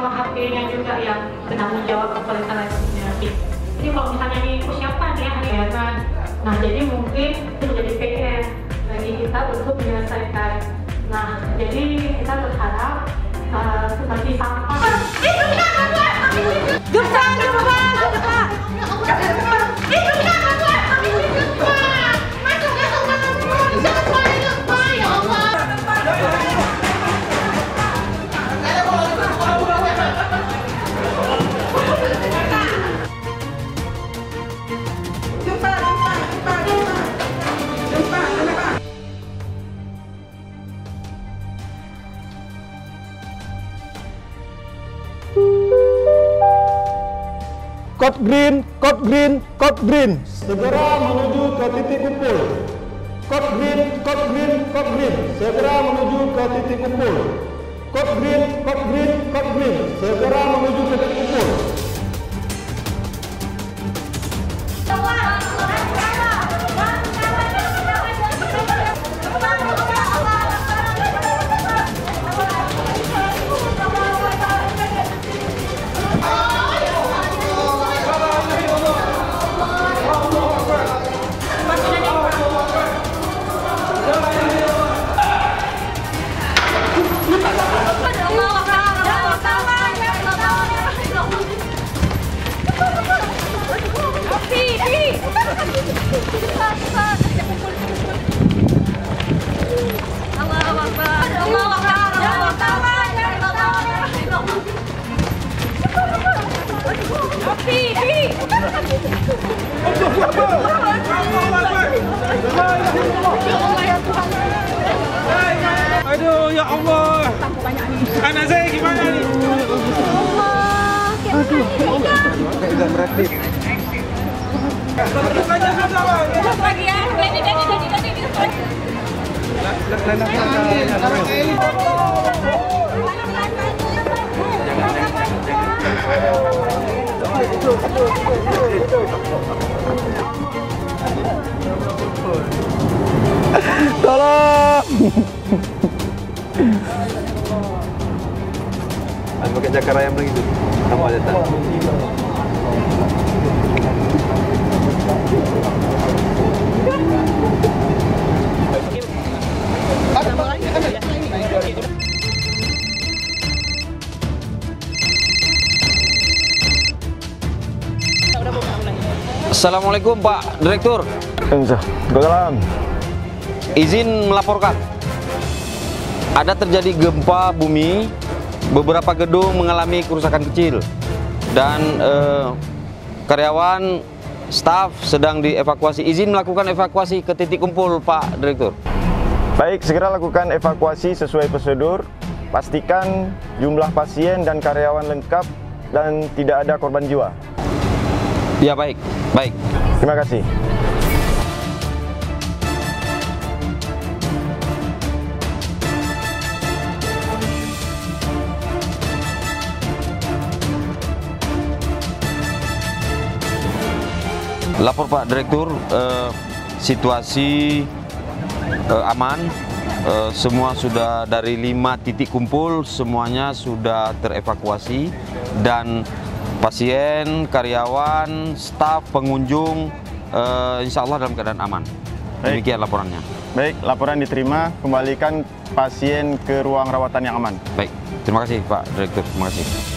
sama HP-nya juga yang bertanggung jawab oleh teleponnya. Jadi kalau misalnya ini persiapan ya harian, nah jadi mungkin itu menjadi PR bagi kita untuk menyelesaikan. Nah jadi kita berharap seperti sampah. Code green, code green, code green. Segera menuju ke titik kumpul. Code green, code green, code green. Segera menuju ke titik kumpul. Code green, code green, code green. Segera menuju ke titik kumpul. Aduh ya Allah, anak saya gimana nih? Tidak berat. Lagi ya, Tolong. Aku pakai jakar ayam lagi tu. Kamu ada tak? Assalamualaikum Pak Direktur. Waalaikumsalam. Izin melaporkan. Ada terjadi gempa bumi, beberapa gedung mengalami kerusakan kecil, dan karyawan, staf sedang dievakuasi. Izin melakukan evakuasi ke titik kumpul Pak Direktur. Baik, segera lakukan evakuasi sesuai prosedur. Pastikan jumlah pasien dan karyawan lengkap dan tidak ada korban jiwa. Ya baik, baik. Terima kasih. Lapor Pak Direktur, situasi aman, semua sudah dari 5 titik kumpul, semuanya sudah terevakuasi, dan pasien, karyawan, staf, pengunjung, insya Allah dalam keadaan aman. Demikian laporannya. Baik, laporan diterima. Kembalikan pasien ke ruang rawatan yang aman. Baik, terima kasih Pak Direktur, terima kasih.